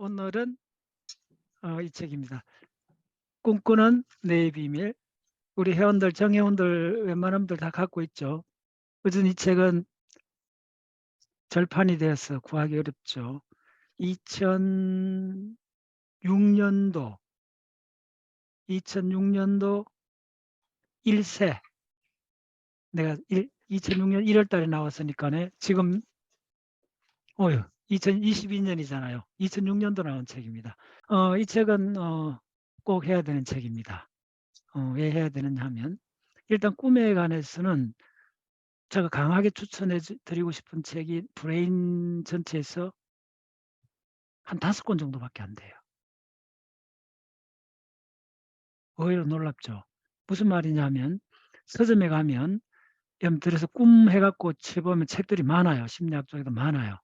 오늘은 이 책입니다. 꿈꾸는 내 비밀. 우리 회원들, 정회원들 웬만하면 다 갖고 있죠. 어쨌든 이 책은 절판이 되어서 구하기 어렵죠. 2006년도 1세 내가 2006년 1월 달에 나왔으니까 지금 2022년이잖아요. 2006년도 나온 책입니다. 이 책은 꼭 해야 되는 책입니다. 왜 해야 되느냐 하면 일단 꿈에 관해서는 제가 강하게 추천해 드리고 싶은 책이 브레인 전체에서 한 5권 정도밖에 안 돼요. 의외로 놀랍죠. 무슨 말이냐면 서점에 가면 예를 들어서 꿈 해갖고 쳐보면 책들이 많아요. 심리학 쪽에도 많아요.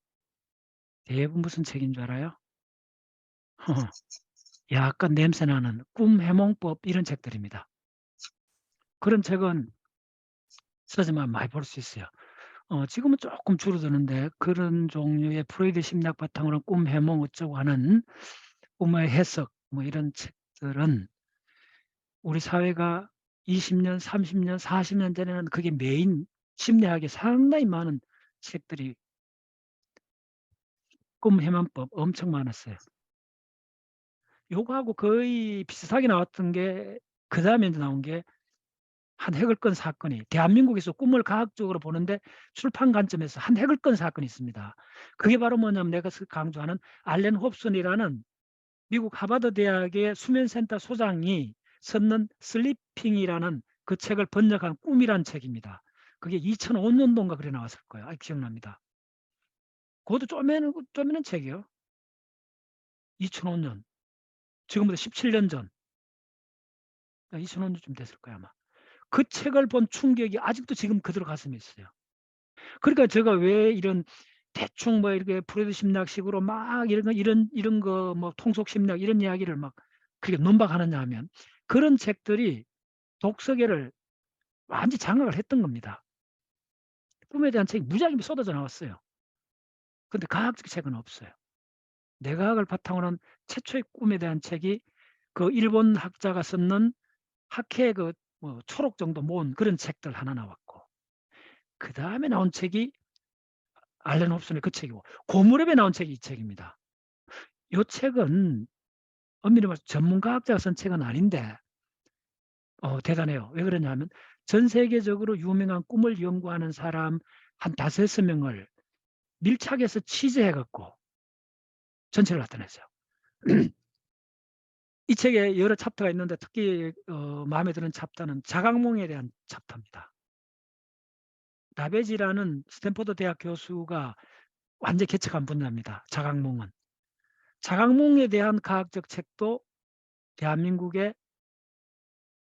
대부분 무슨 책인 줄 알아요? 약간 냄새나는 꿈 해몽법 이런 책들입니다. 그런 책은 서점에 많이 볼 수 있어요. 지금은 조금 줄어드는데 그런 종류의 프로이드 심리학 바탕으로 꿈 해몽 어쩌고 하는 꿈의 해석 뭐 이런 책들은 우리 사회가 20년, 30년, 40년 전에는 그게 메인 심리학에 상당히 많은 책들이 꿈 해몽법 엄청 많았어요. 요거하고 거의 비슷하게 나왔던 게 그다음에 나온 게 한 획을 끈 사건이 대한민국에서 꿈을 과학적으로 보는데 출판 관점에서 한 획을 끈 사건이 있습니다. 그게 바로 뭐냐면 내가 강조하는 알렌 홉슨이라는 미국 하버드 대학의 수면센터 소장이 썼는 슬리핑이라는 그 책을 번역한 꿈이란 책입니다. 그게 2005년도인가 그래 나왔을 거예요. 기억납니다. 그것도 쪼매는 책이에요. 2005년. 지금부터 17년 전. 2005년쯤 됐을 거야 아마. 그 책을 본 충격이 아직도 지금 그대로 가슴에 있어요. 그러니까 제가 왜 이런 대충 뭐 이렇게 프로이드 심리학식으로 막 이런 거 뭐 통속 심리학 이런 이야기를 막 그렇게 논박하느냐 하면 그런 책들이 독서계를 완전히 장악을 했던 겁니다. 꿈에 대한 책이 무지하게 쏟아져 나왔어요. 근데 과학적 책은 없어요. 뇌과학을 바탕으로 한 최초의 꿈에 대한 책이 그 일본 학자가 썼는 학회 뭐 초록 정도 모은 그런 책들 하나 나왔고 그다음에 나온 책이 알렌 홉슨의 그 책이고 그 무렵에 나온 책이 이 책입니다. 이 책은 엄밀히 말해서 전문가학자가 쓴 책은 아닌데 대단해요. 왜 그러냐면 전 세계적으로 유명한 꿈을 연구하는 사람 한 5-6명을 밀착해서 취재해 갖고 전체를 나타냈어요. 이 책에 여러 챕터가 있는데 특히 마음에 드는 챕터는 자각몽에 대한 챕터입니다. 라베지라는 스탠퍼드 대학 교수가 완전히 개척한 분야입니다. 자각몽은. 자각몽에 대한 과학적 책도 대한민국에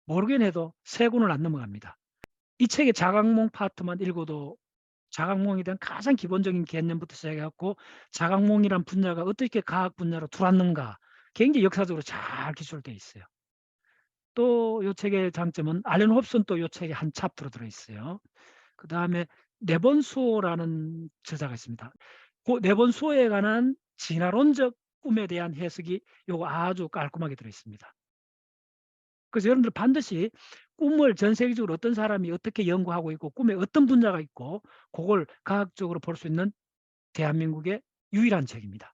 모르긴 해도 3권을 안 넘어갑니다. 이 책의 자각몽 파트만 읽어도 자각몽에 대한 가장 기본적인 개념부터 시작해 갖고 자각몽이란 분야가 어떻게 과학 분야로 들어왔는가 굉장히 역사적으로 잘 기술되어 있어요. 또 이 책의 장점은 알렌 홉슨 또 이 책에 한 챕터로 들어 있어요. 그다음에 네번수호라는 저자가 있습니다. 그 네번수호에 관한 진화론적 꿈에 대한 해석이 요거 아주 깔끔하게 들어 있습니다. 그래서 여러분들 반드시 꿈을 전 세계적으로 어떤 사람이 어떻게 연구하고 있고 꿈에 어떤 분야가 있고 그걸 과학적으로 볼 수 있는 대한민국의 유일한 책입니다.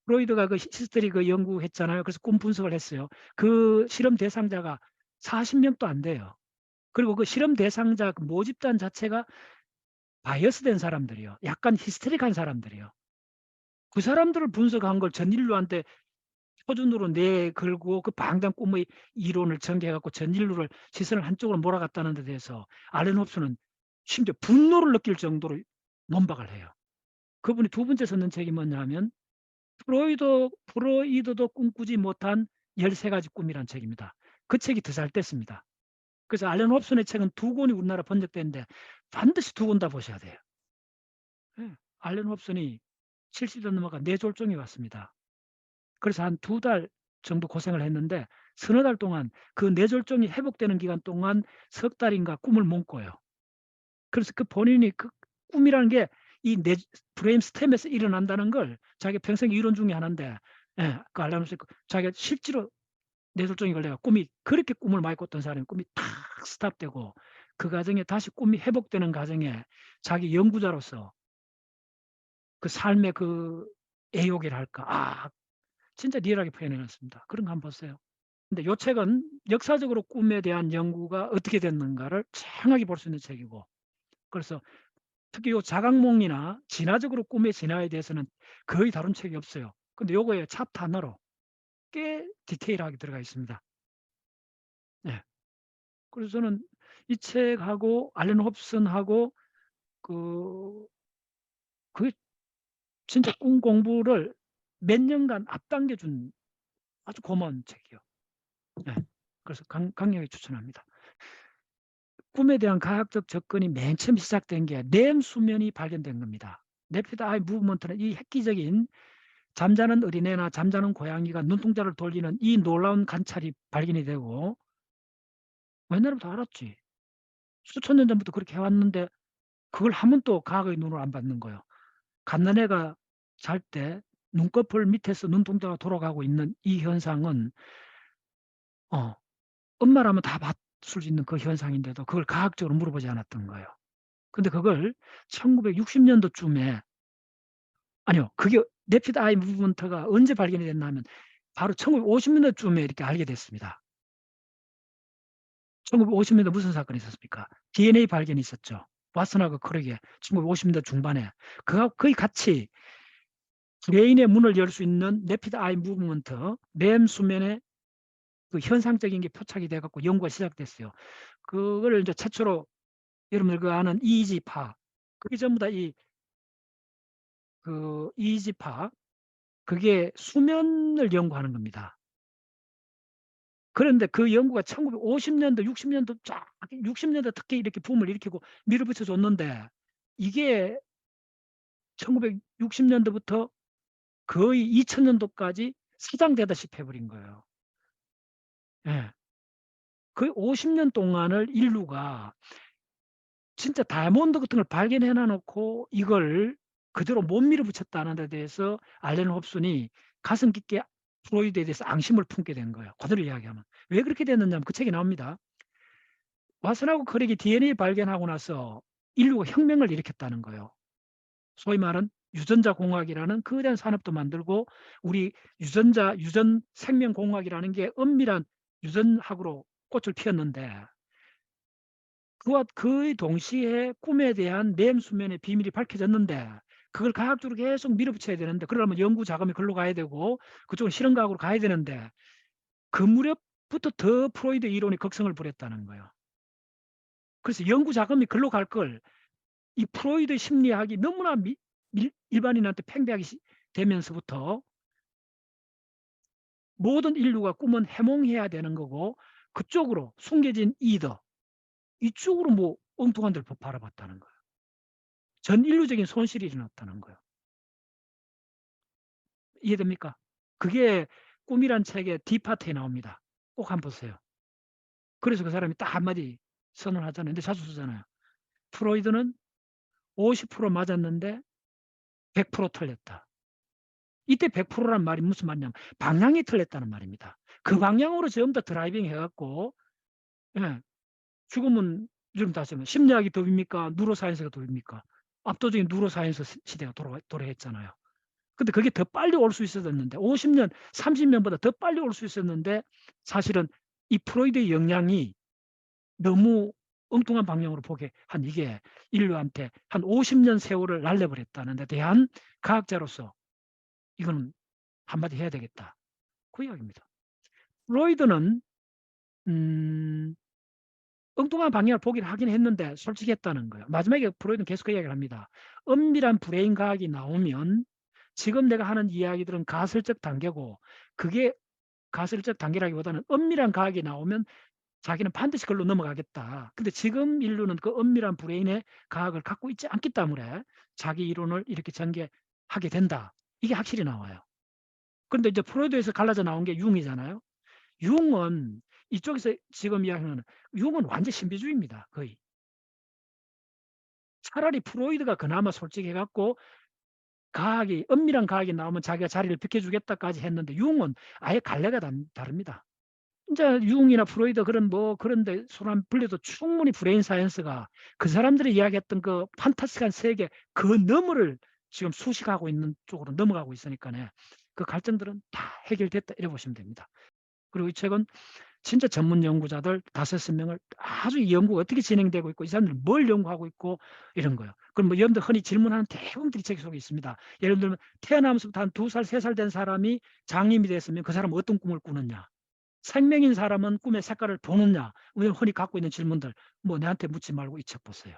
프로이드가 그 히스테리 그 연구했잖아요. 그래서 꿈 분석을 했어요. 그 실험 대상자가 40명도 안 돼요. 그리고 그 실험 대상자 그 모집단 자체가 바이어스된 사람들이요. 약간 히스테릭한 사람들이요. 그 사람들을 분석한 걸 전 인류한테 표준으로 내걸고 그 방대한 꿈의 이론을 전개해 갖고 전 인류를 시선을 한쪽으로 몰아갔다는 데 대해서 알렌 홉슨은 심지어 분노를 느낄 정도로 논박을 해요. 그분이 두 번째 썼는 책이 뭐냐면 프로이드도 꿈꾸지 못한 13가지 꿈이라는 책입니다. 그 책이 더 잘 됐습니다. 그래서 알렌 홉슨의 책은 2권이 우리나라 번역됐는데 반드시 2권 다 보셔야 돼요. 예. 알렌 홉슨이 70년 넘어가 뇌졸중이 왔습니다. 그래서 한 2달 정도 고생을 했는데 서너 달 동안 그 뇌졸중이 회복되는 기간 동안 석 달인가 꿈을 못 꿔요. 그래서 그 본인이 그 꿈이라는 게 이 브레인 스템에서 일어난다는 걸 자기 평생 이론 중에 하나인데 예. 그 알레노스 자기가 실제로 뇌졸중에 걸려 꿈이 그렇게 꿈을 많이 꿨던 사람이 꿈이 탁 스탑되고 그 과정에 다시 꿈이 회복되는 과정에 자기 연구자로서 그 삶의 그 애욕이랄까 진짜 리얼하게 표현해 놨습니다. 그런 거 한번 보세요. 근데 요 책은 역사적으로 꿈에 대한 연구가 어떻게 됐는가를 정확히 볼 수 있는 책이고 그래서 특히 요 자각몽이나 진화적으로 꿈의 진화에 대해서는 거의 다룬 책이 없어요. 근데 요거에 챕터 하나로 꽤 디테일하게 들어가 있습니다. 네. 그래서 저는 이 책하고 알렌 홉슨하고 그 그게 진짜 꿈 공부를 몇 년간 앞당겨 준 아주 고마운 책이요. 네. 그래서 강력히 추천합니다. 꿈에 대한 과학적 접근이 맨 처음 시작된 게 렘 수면이 발견된 겁니다. 레피드 아이 무브먼트는 이 획기적인 잠자는 어린애나 잠자는 고양이가 눈동자를 돌리는 이 놀라운 관찰이 발견이 되고 옛날부터 알았지. 수천 년 전부터 그렇게 해왔는데 그걸 하면 또 과학의 눈을 안 받는 거예요. 갓난애가 잘 때 눈꺼풀 밑에서 눈동자가 돌아가고 있는 이 현상은 어 엄마라면 다 봤을 수 있는 그 현상인데도 그걸 과학적으로 물어보지 않았던 거예요. 근데 그걸 1960년도쯤에 아니요. 그게 레피드 아이 무브먼트가 언제 발견이 됐나 하면 바로 1950년도쯤에 이렇게 알게 됐습니다. 1950년도 무슨 사건이 있었습니까? DNA 발견이 있었죠. 왓슨하고 크랙에 1950년대 중반에 그하고 거의 같이 브레인의 문을 열 수 있는 레피드 아이 무브먼트, 렘 수면의 그 현상적인 게 포착이 돼 갖고 연구가 시작됐어요. 그거를 이제 최초로 여러분들 그 아는 EEG파 그게 전부 다 그 EEG파 그게 수면을 연구하는 겁니다. 그런데 그 연구가 1950년도, 60년도 쫙 60년대 특히 이렇게 붐을 일으키고 밀어붙여 줬는데 이게 1960년도부터 거의 2000년도까지 사장되다시피 해 버린 거예요. 예. 거의 50년 동안을 인류가 진짜 다이아몬드 같은 걸 발견해 놔 놓고 이걸 그대로 못 밀어붙였다는 데 대해서 알렌 홉슨이 가슴 깊게 프로이드에 대해서 앙심을 품게 된 거예요. 그대로 이야기하면. 왜 그렇게 됐느냐 하면 그 책에 나옵니다. 왓슨하고 크랙이 DNA 발견하고 나서 인류가 혁명을 일으켰다는 거예요. 소위 말하는 유전자 공학이라는 거대한 산업도 만들고 우리 유전 생명 공학이라는 게 엄밀한 유전학으로 꽃을 피웠는데 그와 거의 동시에 꿈에 대한 렘 수면의 비밀이 밝혀졌는데 그걸 과학적으로 계속 밀어붙여야 되는데 그러려면 연구 자금이 글로 가야 되고 그쪽은 실험과학으로 가야 되는데 그 무렵부터 더 프로이드 이론이 극성을 부렸다는 거예요. 그래서 연구 자금이 글로 갈 걸 이 프로이드 심리학이 너무나 일반인한테 팽배하게 되면서부터 모든 인류가 꿈은 해몽해야 되는 거고 그쪽으로 숨겨진 이더 이쪽으로 뭐 엉뚱한 데를 바라봤다는 거예요. 전 인류적인 손실이 일어났다는 거예요. 이해됩니까? 그게 꿈이란 책의 뒷파트에 나옵니다. 꼭 한번 보세요. 그래서 그 사람이 딱 한마디 선언하잖아요. 근데 자주 쓰잖아요. 프로이드는 50% 맞았는데 100% 틀렸다. 이때 100%란 말이 무슨 말이냐면 방향이 틀렸다는 말입니다. 그 방향으로 전부 다 드라이빙 해갖고 예, 죽음은 요즘 다시 심리학이 dob입니까? 뉴로사이언스가 dob입니까? 압도적인 뉴로사이언스 시대가 도래했잖아요. 근데 그게 더 빨리 올 수 있었는데 50년, 30년보다 더 빨리 올 수 있었는데 사실은 이 프로이드의 영향이 너무 엉뚱한 방향으로 보게 한 이게 인류한테 한 50년 세월을 날려버렸다는 데 대한 과학자로서 이거는 한마디 해야 되겠다. 그 이야기입니다. 프로이드는 엉뚱한 방향을 보긴 하긴 했는데 솔직했다는 거예요. 마지막에 프로이드는 계속 그 이야기를 합니다. 엄밀한 브레인 과학이 나오면 지금 내가 하는 이야기들은 가설적 단계고 그게 가설적 단계라기보다는 엄밀한 과학이 나오면 자기는 반드시 그걸로 넘어가겠다. 근데 지금 인류는 그 엄밀한 브레인의 과학을 갖고 있지 않기 때문에 자기 이론을 이렇게 전개하게 된다. 이게 확실히 나와요. 그런데 이제 프로이드에서 갈라져 나온 게 융이잖아요. 융은 이쪽에서 지금 이야기하는 융은 완전 신비주의입니다. 거의. 차라리 프로이드가 그나마 솔직해 갖고 과학이 엄밀한 과학이 나오면 자기가 자리를 비켜주겠다까지 했는데 융은 아예 갈래가 다릅니다. 인제 융이나 프로이드 그런 데 손 안 벌려도 충분히 브레인 사이언스가 그 사람들이 이야기했던 그 판타스틱한 세계 그 너머를 지금 수식하고 있는 쪽으로 넘어가고 있으니까네. 그 갈등들은 다 해결됐다 이래 보시면 됩니다. 그리고 이 책은 진짜 전문 연구자들 5-6 명을 아주 이 연구가 어떻게 진행되고 있고 이 사람들은 뭘 연구하고 있고 이런 거요. 그럼 뭐 여러분들 흔히 질문하는 대부분들이 책 속에 있습니다. 예를 들면 태어나면서부터 한 2 살, 3살 된 사람이 장님이 됐으면 그 사람은 어떤 꿈을 꾸느냐. 생명인 사람은 꿈의 색깔을 보느냐. 우리가 흔히 갖고 있는 질문들 뭐 내한테 묻지 말고 이 책 보세요.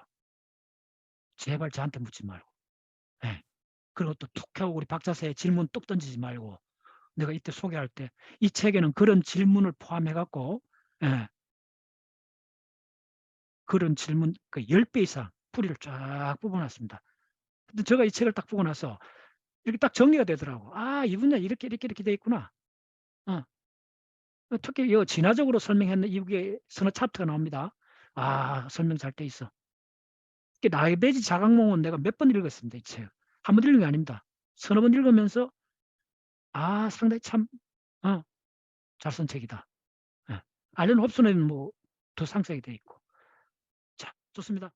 제발 저한테 묻지 말고. 예. 그리고 또 툭 하고 우리 박 자세히 질문 뚝 던지지 말고 내가 이때 소개할 때 이 책에는 그런 질문을 포함해 갖고 예. 그런 질문 그 10배 이상 풀이를 쫙 뽑아 놨습니다. 근데 제가 이 책을 딱 보고 나서 이렇게 딱 정리가 되더라고. '아 이 분야 이렇게 돼 있구나.' 어. 특히 요 진화적으로 설명했는 이게 서너 챕터가 나옵니다. 아 설명 잘 돼 있어. 이게 나이베지 자각몽은 내가 몇 번 읽었습니다, 이 책. 한 번 읽은 게 아닙니다. 서너 번 읽으면서 아 상당히 참 어 잘 쓴 책이다. 예. 알렌 홉슨은 뭐 더 상세하게 돼 있고. 자 좋습니다.